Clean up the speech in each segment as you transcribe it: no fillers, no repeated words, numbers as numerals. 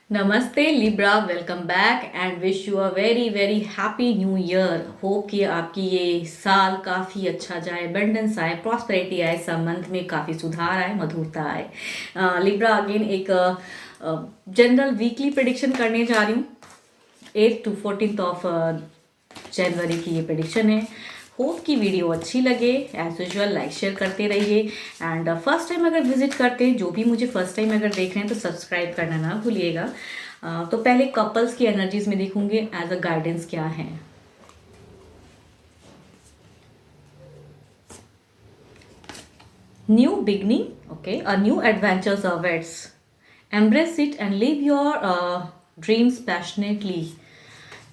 नमस्ते Libra, welcome back and wish you a very very happy new year. Hope कि आपकी ये साल काफ़ी अच्छा जाए, एबंडेंस आए, प्रॉस्पेरिटी आए, संबंध में काफ़ी सुधार आए, मधुरता आए। लिब्रा अगेन एक जनरल वीकली प्रिडिक्शन करने जा रही हूँ। 8 to 14 ऑफ जनवरी की ये प्रिडिक्शन है। होप की वीडियो अच्छी लगे। एज यूजल लाइक शेयर करते रहिए एंड फर्स्ट टाइम अगर विजिट करते हैं, जो भी मुझे फर्स्ट टाइम अगर देख रहे हैं, तो सब्सक्राइब करना ना भूलिएगा। तो पहले कपल्स की एनर्जीज में देखूंगे एज अ गाइडेंस क्या है। New beginning, okay, a new adventures awaits. Embrace it and live your dreams passionately.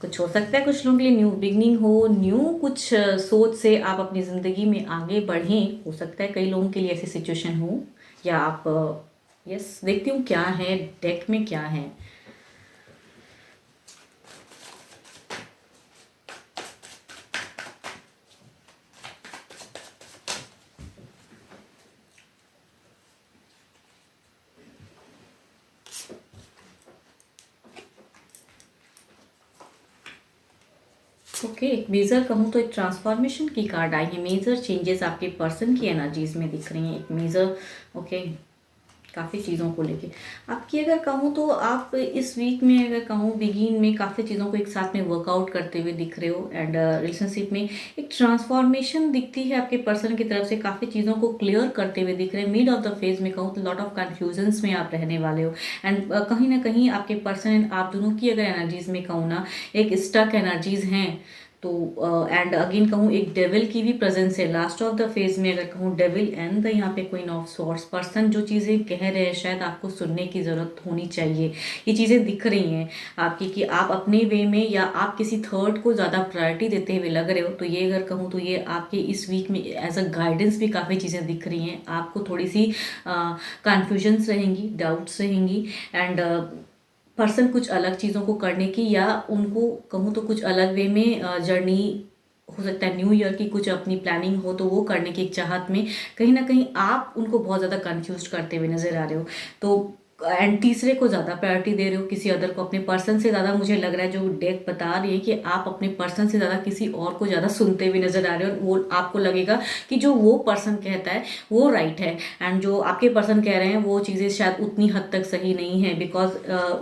कुछ हो सकता है कुछ लोगों के लिए न्यू बिगनिंग हो, न्यू कुछ सोच से आप अपनी ज़िंदगी में आगे बढ़ें। हो सकता है कई लोगों के लिए ऐसी सिचुएशन हो, या आप यस देखती हूँ क्या है डेक में, क्या है। ओके, एक मेजर कहूँ तो एक ट्रांसफॉर्मेशन की कार्ड आई है। मेजर चेंजेस आपके पर्सन की एनर्जीज में दिख रही हैं। एक मेजर, ओके, काफ़ी चीज़ों को लेके आपकी अगर कहूँ तो आप इस वीक में अगर कहूँ बिगिन में काफ़ी चीज़ों को एक साथ में वर्कआउट करते हुए दिख रहे हो एंड रिलेशनशिप में एक ट्रांसफॉर्मेशन दिखती है आपके पर्सन की तरफ से। काफ़ी चीज़ों को क्लियर करते हुए दिख रहे हैं। मिड ऑफ द फेज में कहूँ तो लॉट ऑफ कन्फ्यूजन्स में आप रहने वाले हो एंड कहीं ना कहीं आपके पर्सन एंड आप दोनों की अगर एनर्जीज में कहूँ ना, एक स्टक एनर्जीज हैं। तो एंड अगेन कहूँ एक डेविल की भी प्रेजेंस है लास्ट ऑफ द फेज में। अगर कहूँ डेविल एंड द यहाँ पे क्वीन ऑफ स्वॉर्ड्स। पर्सन जो चीज़ें कह रहे हैं शायद आपको सुनने की ज़रूरत होनी चाहिए। ये चीज़ें दिख रही हैं आपकी कि आप अपने वे में या आप किसी थर्ड को ज़्यादा प्रायोरिटी देते हुए लग रहे हो। तो ये अगर कहूँ तो ये आपके इस वीक में एज अ गाइडेंस भी काफ़ी चीज़ें दिख रही हैं। आपको थोड़ी सी कन्फ्यूजन्स रहेंगी, डाउट्स रहेंगी एंड पर्सन कुछ अलग चीज़ों को करने की या उनको कहूँ तो कुछ अलग वे में जर्नी, हो सकता है न्यू ईयर की कुछ अपनी प्लानिंग हो तो वो करने की एक चाहत में कहीं ना कहीं आप उनको बहुत ज़्यादा कंफ्यूज करते हुए नजर आ रहे हो। तो एंड तीसरे को ज़्यादा प्रायोरिटी दे रहे हो, किसी अदर को, अपने पर्सन से ज़्यादा। मुझे लग रहा है जो डेक बता रही है कि आप अपने पर्सन से ज़्यादा किसी और को ज़्यादा सुनते हुए नजर आ रहे हो। वो आपको लगेगा कि जो वो पर्सन कहता है वो राइट है एंड जो आपके पर्सन कह रहे हैं वो चीज़ें शायद उतनी हद तक सही नहीं है। बिकॉज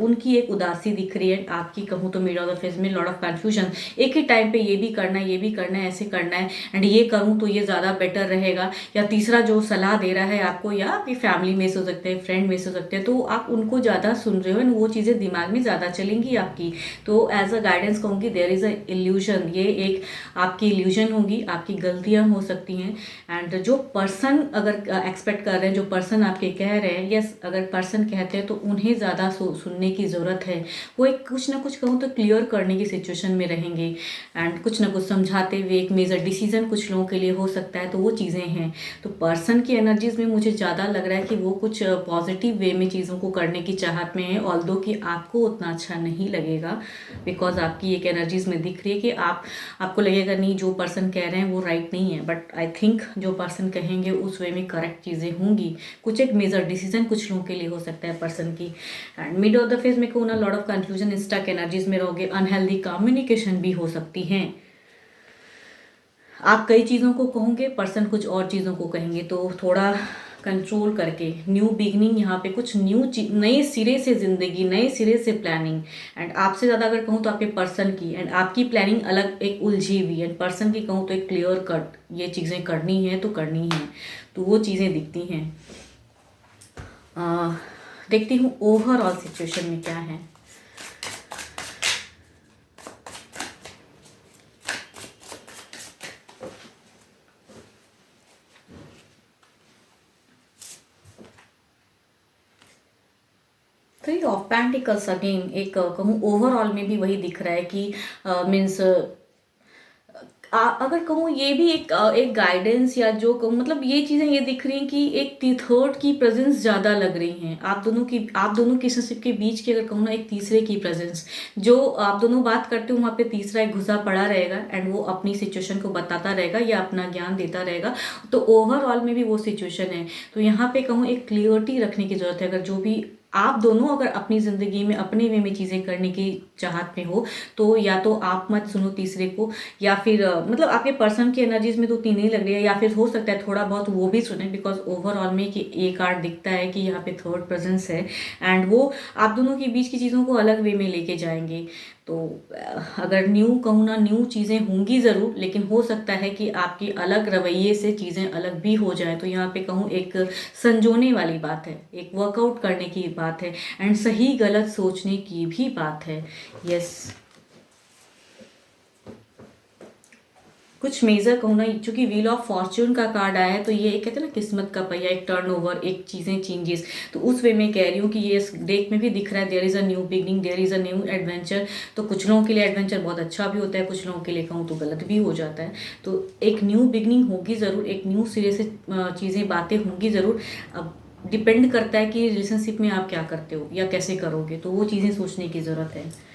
उनकी एक उदासी दिख रही है। आपकी कहूँ तो मिड ऑफ द फेज में लॉट ऑफ कन्फ्यूजन, एक ही टाइम पे ये भी करना है, ये भी करना है, ऐसे करना है एंड ये करूँ तो ये ज़्यादा बेटर रहेगा। या तीसरा जो सलाह दे रहा है आपको, या आपकी फैमिली में से हो सकते हैं, फ्रेंड में से हो सकते हैं, तो आप उनको ज़्यादा सुन रहे हो एंड वो चीज़ें दिमाग में ज़्यादा चलेंगी आपकी। तो एज अ गाइडेंस कहूँगी देयर इज़ अ इल्यूजन। ये एक आपकी इल्यूजन होगी, आपकी गलतियाँ हो सकती हैं एंड जो पर्सन अगर एक्सपेक्ट कर रहे हैं, जो पर्सन आपके कह रहे हैं, यस अगर पर्सन कहते हैं तो उन्हें ज़्यादा सुनने की ज़रूरत है। वो एक कुछ ना कुछ कहूँ तो क्लियर करने की सिचुएशन में रहेंगे एंड कुछ ना कुछ समझाते हुए एक मेजर डिसीजन कुछ लोगों के लिए हो सकता है। तो वो चीज़ें हैं। तो पर्सन की एनर्जीज में मुझे ज़्यादा लग रहा है कि वो कुछ पॉजिटिव वे में चीज़ों को करने की चाहत में है, ऑल्दो कि आपको उतना अच्छा नहीं लगेगा। बिकॉज आपकी एक एनर्जीज में दिख रही है कि आपको लगेगा नहीं जो पर्सन कह रहे हैं वो राइट नहीं है, बट आई थिंक जो पर्सन कहेंगे उस वे में करेक्ट चीज़ें होंगी। कुछ एक मेजर डिसीजन कुछ लोगों के लिए हो सकता है पर्सन की। And mid of the phase में कहूँ ना, lot of confusion, stuck energies में रहोगे। अनहेल्दी कम्युनिकेशन भी हो सकती हैं। आप कई चीज़ों को कहोगे, पर्सन कुछ और चीज़ों को कहेंगे। तो थोड़ा कंट्रोल करके न्यू बिगनिंग, यहाँ पे कुछ न्यू नए सिरे से ज़िंदगी, नए सिरे से प्लानिंग। एंड आपसे ज़्यादा अगर कहूँ तो आपके पर्सन की एंड आपकी प्लानिंग अलग एक उलझी हुई एंड पर्सन की कहूँ तो एक क्लियर कट, ये चीज़ें करनी है तो करनी है। तो वो चीज़ें दिखती हैं। देखती हूँ ओवरऑल सिचुएशन में क्या है। थ्री ऑफ पेंटिकल्स अगेन एक कहूँ ओवरऑल में भी वही दिख रहा है कि मीन्स अगर कहूँ ये भी एक गाइडेंस, या जो कहूँ मतलब ये चीज़ें ये दिख रही हैं कि एक थर्ड की प्रेजेंस ज़्यादा लग रही हैं। आप दोनों की रिलेशनशिप के बीच की अगर कहूँ ना, एक तीसरे की प्रेजेंस, जो आप दोनों बात करते हो वहाँ पे तीसरा एक घुसा पड़ा रहेगा एंड वो अपनी सिचुएशन को बताता रहेगा या अपना ज्ञान देता रहेगा। तो ओवरऑल में भी वो सिचुएशन है। तो यहाँ पे कहूँ एक क्लियरिटी रखने की ज़रूरत है। अगर जो भी आप दोनों अगर अपनी ज़िंदगी में अपने वे में चीज़ें करने की चाहत में हो, तो या तो आप मत सुनो तीसरे को, या फिर मतलब आपके पर्सन की एनर्जीज में तो उतनी नहीं लग रही है, या फिर हो सकता है थोड़ा बहुत वो भी सुने, बिकॉज ओवरऑल में कि ये कार्ड दिखता है कि यहाँ पे थर्ड प्रेजेंस है, एंड वो आप दोनों के बीच की चीज़ों को अलग वे में लेके जाएंगे। तो अगर न्यू कहूँ ना, न्यू चीज़ें होंगी ज़रूर, लेकिन हो सकता है कि आपकी अलग रवैये से चीज़ें अलग भी हो जाएं। तो यहाँ पे कहूँ एक संजोने वाली बात है, एक वर्कआउट करने की बात है, एंड सही गलत सोचने की भी बात है। यस, कुछ मेजर कहूँ ना, चूंकि व्हील ऑफ फॉर्च्यून का कार्ड आया है, तो ये एक कहते हैं ना किस्मत का पहिया, एक टर्नओवर, एक चीज़ें चेंजेस। तो उस वे में कह रही हूँ कि ये इस डेक में भी दिख रहा है, there is a new beginning, there is a new adventure. तो कुछ लोगों के लिए एडवेंचर बहुत अच्छा भी होता है, कुछ लोगों के लिए कहूँ तो गलत भी हो जाता है। तो एक न्यू बिगनिंग होगी ज़रूर, एक न्यू सिरे से चीज़ें बातें होंगी ज़रूर। अब डिपेंड करता है कि रिलेशनशिप में आप क्या करते हो या कैसे करोगे, तो वो चीज़ें सोचने की ज़रूरत है।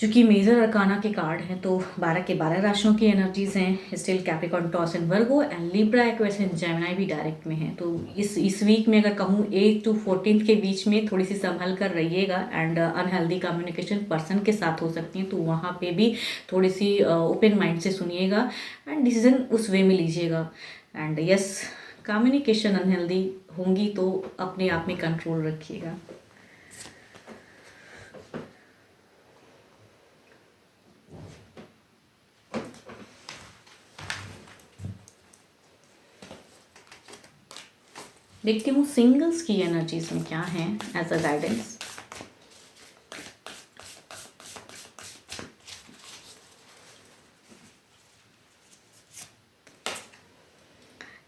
चूंकि मेजर अरकाना के कार्ड हैं, तो 12 के 12 राशियों की एनर्जीज हैं, still, Capricorn, toss and Virgo, and Libra, Aquarius and Gemini भी डायरेक्ट में है। तो इस वीक में अगर कहूँ 8 to 14 के बीच में थोड़ी सी संभल कर रहिएगा, एंड अनहेल्दी कम्युनिकेशन पर्सन के साथ हो सकती है, तो वहाँ पे भी थोड़ी सी ओपन माइंड से सुनिएगा एंड डिसीजन उस वे में लीजिएगा। एंड यस, कम्युनिकेशन अनहेल्दी होंगी तो अपने आप में कंट्रोल रखिएगा। देखती हूँ सिंगल्स की एनर्जीज में क्या है as a guidance.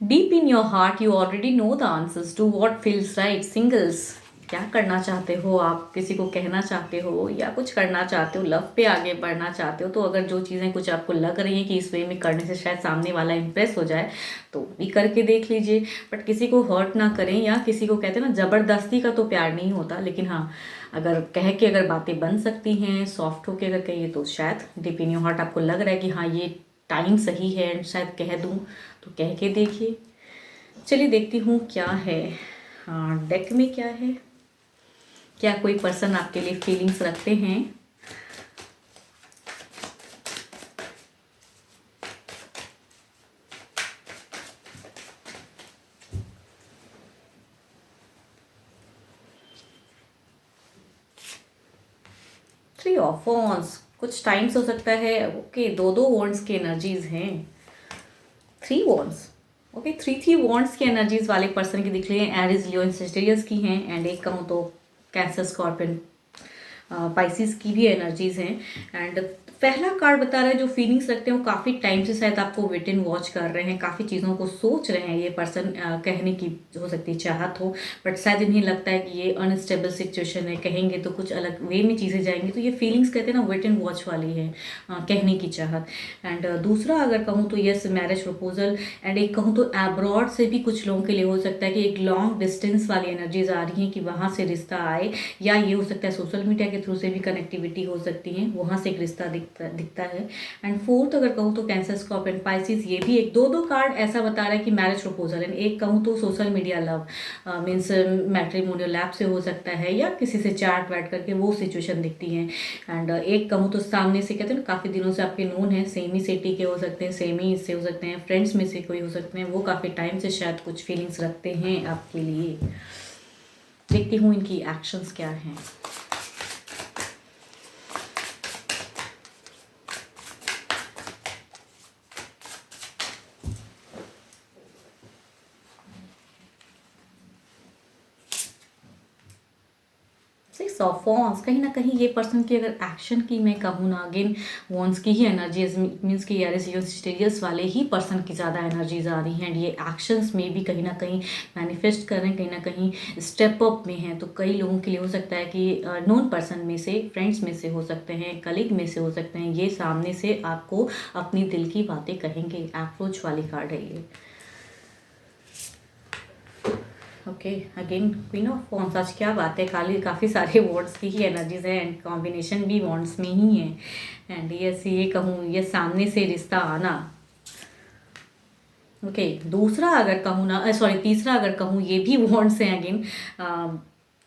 Deep in your heart you already know the answers to what feels right. Singles, क्या करना चाहते हो आप, किसी को कहना चाहते हो या कुछ करना चाहते हो, लव पे आगे बढ़ना चाहते हो, तो अगर जो चीज़ें कुछ आपको लग रही हैं कि इस वे में करने से शायद सामने वाला इम्प्रेस हो जाए, तो भी करके देख लीजिए। बट किसी को हर्ट ना करें, या किसी को कहते हैं ना ज़बरदस्ती का तो प्यार नहीं होता, लेकिन हाँ, अगर कह के अगर बातें बन सकती हैं, सॉफ्ट होके अगर कहिए, तो शायद डीप इन योर हार्ट आपको लग रहा है कि हाँ ये टाइम सही है एंड शायद कह दूँ, तो कह के देखिए। चलिए देखती हूँ क्या है। हाँ, डेक में क्या है, क्या कोई पर्सन आपके लिए फीलिंग्स रखते हैं। थ्री ऑफ वॉन्ड्स, कुछ टाइम्स हो सकता है, ओके, दो वॉन्ड्स की एनर्जीज हैं, three wands, okay, three wands की एनर्जीज वाले पर्सन की दिख रही है, एरिस, लियो एंड सेजिटेरियस की हैं, एंड एक कहूँ तो कैंसर, स्कॉर्पियन, पाइसिस की भी एनर्जीज हैं। एंड पहला कार्ड बता रहा है जो फीलिंग्स रखते हैं वो काफ़ी टाइम से शायद आपको वेट एंड वॉच कर रहे हैं, काफ़ी चीज़ों को सोच रहे हैं, ये पर्सन कहने की हो सकती है चाहत हो, बट शायद इन्हें लगता है कि ये अनस्टेबल सिचुएशन है, कहेंगे तो कुछ अलग वे में चीज़ें जाएंगी, तो ये फीलिंग्स कहते हैं ना वेट एंड वॉच वाली है, कहने की चाहत। एंड दूसरा अगर कहूँ तो यस, मैरिज प्रपोजल, एंड एक कहूँ तो अब्रॉड से भी कुछ लोगों के लिए हो सकता है कि एक लॉन्ग डिस्टेंस वाली एनर्जीज आ रही हैं कि वहाँ से रिश्ता आए, या ये हो सकता है सोशल मीडिया के थ्रू से भी कनेक्टिविटी हो सकती है, वहाँ से एक रिश्ता दिखता है। एंड फोर्थ अगर कहूँ तो कैंसर, स्कॉर्पियन, पाइसिस, ये भी एक दो कार्ड ऐसा बता रहा है कि मैरिज प्रपोजल, एंड एक कहूँ तो social media love, means matrimonial app से हो सकता है, या किसी से चैट वैट करके वो सिचुएशन दिखती है। एंड एक कहूँ तो सामने से कहते हैं ना काफ़ी दिनों से आपके नोन है, सेम ही सिटी के हो सकते हैं, सेम ही इससे हो सकते हैं, फ्रेंड्स में से कोई हो सकते हैं, वो काफ़ी टाइम से शायद कुछ फीलिंग्स रखते हैं आपके लिए। देखती हूँ इनकी एक्शंस क्या हैं। सिक्स ऑफ वॉन्ड्स, कहीं ना कहीं ये पर्सन की अगर एक्शन की मैं कहूँ ना, अगेन वॉन्ड्स की ही एनर्जीज मीन्स कि एरिस, लियो, सेजिटेरियस वाले ही पर्सन की ज़्यादा एनर्जीज आ रही हैं, एंड ये एक्शंस में भी कहीं ना कहीं मैनिफेस्ट कर रहे हैं, कहीं ना कहीं स्टेप अप में हैं। तो कई लोगों के लिए हो सकता है कि नॉन पर्सन में से, फ्रेंड्स में से हो सकते हैं, कलीग में से हो सकते हैं, ये सामने से आपको अपनी दिल की बातें कहेंगे। अप्रोच वाली कार्ड है ये। Okay, again queen of wands, आज क्या बात है, काफ़ी सारे वर्ड्स की ही एनर्जीज है, एंड कॉम्बिनेशन भी वॉन्ड्स में ही है। एंड ये कहूँ, ये सामने से रिश्ता आना, ओके, दूसरा अगर कहूँ ना, सॉरी, तीसरा अगर कहूँ, ये भी वॉन्ड्स हैं again,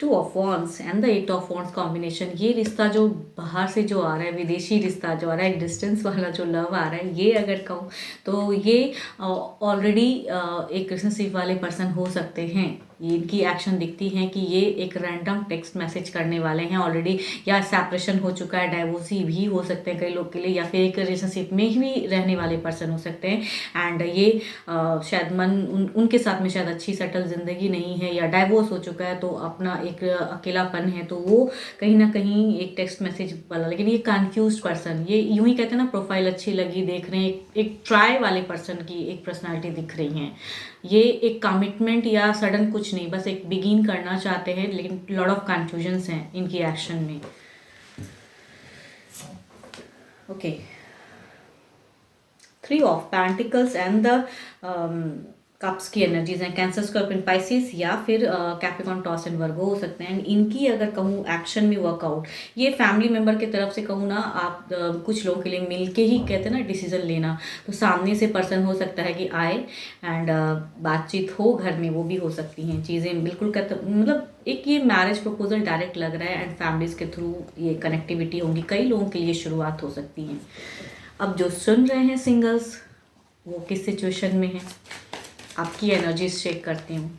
two of wands and the eight of wands combination, ये रिश्ता जो बाहर से जो आ रहा है, विदेशी रिश्ता जो आ रहा है, एक डिस्टेंस वाला जो लव आ रहा है, ये अगर कहूँ तो ये ऑलरेडी एक रिलेशनशिप वाले पर्सन हो सकते हैं। ये इनकी एक्शन दिखती हैं कि ये एक रैंडम टेक्स्ट मैसेज करने वाले हैं ऑलरेडी, या सेपरेशन हो चुका है, डाइवोर्सी भी हो सकते हैं कई लोग के लिए, या फिर एक रिलेशनशिप में ही भी रहने वाले पर्सन हो सकते हैं। एंड ये शायद उनके साथ में शायद अच्छी सेटल जिंदगी नहीं है, या डाइवोर्स हो चुका है तो अपना एक अकेलापन है, तो वो कहीं ना कहीं एक टेक्स्ट मैसेज वाला। लेकिन ये कंफ्यूज पर्सन, ये यूं ही कहते हैं ना, प्रोफाइल अच्छी लगी, देख रहे हैं, एक ट्राई वाले पर्सन की एक पर्सनालिटी दिख रही है। ये एक कमिटमेंट या सडन कुछ नहीं, बस एक बिगिन करना चाहते हैं, लेकिन लॉट ऑफ कन्फ्यूजन्स हैं इनकी एक्शन में। Okay, 3 of pentacles and the cups की एनर्जीज हैं, कैंसर, स्कॉर्पियन, पाइसिस या फिर कैप्रिकॉर्न, टॉरस एंड वर्गो हो सकते हैं। इनकी अगर कहूँ एक्शन में वर्कआउट, ये फैमिली मेंबर की तरफ से कहूँ ना, आप कुछ लोगों के लिए मिलके ही कहते हैं ना डिसीजन लेना, तो सामने से पर्सन हो सकता है कि आए एंड बातचीत हो घर में, वो भी हो सकती हैं चीज़ें बिल्कुल मतलब एक ये मैरिज प्रपोजल डायरेक्ट लग रहा है एंड फैमिलीज के थ्रू ये कनेक्टिविटी होंगी, कई लोगों के लिए शुरुआत हो सकती है। अब जो सुन रहे हैं सिंगल्स, वो किस सिचुएशन में है, आपकी एनर्जीज चेक करती हूँ।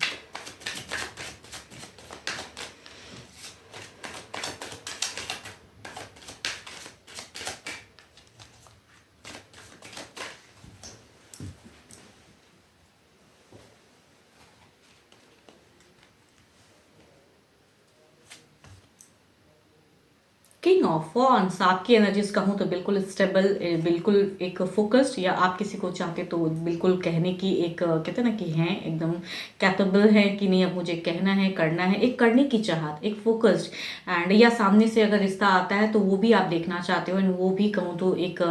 किंग ऑफ वॉन्ड्स, आपकी एनर्जीज कहूँ तो बिल्कुल स्टेबल, बिल्कुल एक फोकस्ड, या आप किसी को चाहते तो बिल्कुल कहने की एक कहते हैं ना कि हैं एकदम कैपेबल है कि नहीं अब मुझे कहना है, करना है, एक करने की चाहत, एक फोकस्ड। एंड या सामने से अगर रिश्ता आता है तो वो भी आप देखना चाहते हो, एंड वो भी कहूँ तो एक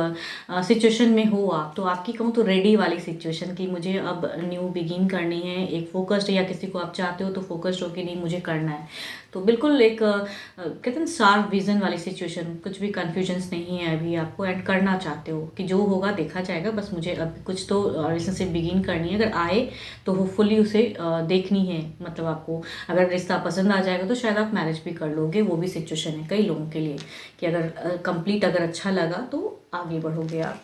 सिचुएशन में हो आप, तो आपकी कहूँ तो रेडी वाली सिचुएशन की मुझे अब न्यू बिगिन करनी है, एक फोकस्ड, या किसी को आप चाहते हो तो फोकस्ड हो कि नहीं मुझे करना है, तो बिल्कुल एक कहते हैं शार्प विजन वाली सिचुएशन, कुछ भी कन्फ्यूजन्स नहीं है अभी आपको, एंड करना चाहते हो कि जो होगा देखा जाएगा, बस मुझे अब कुछ तो रिलेशनशिप बिगिन करनी है, अगर आए तो होपफुली उसे देखनी है, मतलब आपको अगर रिश्ता पसंद आ जाएगा तो शायद आप मैरिज भी कर लोगे, वो भी सिचुएशन है कई लोगों के लिए कि अगर कंप्लीट अगर अच्छा लगा तो आगे बढ़ोगे आप।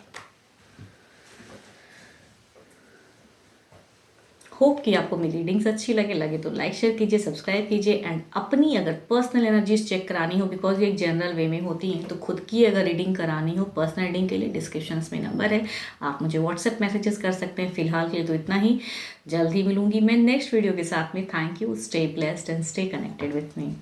होप कि आपको मेरी रीडिंग्स अच्छी लगे तो लाइक शेयर कीजिए, सब्सक्राइब कीजिए, एंड अपनी अगर पर्सनल एनर्जीज चेक करानी हो, बिकॉज ये एक जनरल वे में होती हैं, तो खुद की अगर रीडिंग करानी हो पर्सनल रीडिंग के लिए डिस्क्रिप्शन में नंबर है, आप मुझे व्हाट्सएप मैसेजेस कर सकते हैं। फिलहाल के लिए तो इतना ही, जल्द ही मिलूंगी मैं नेक्स्ट वीडियो के साथ में। Thank you, stay blessed and stay connected with me.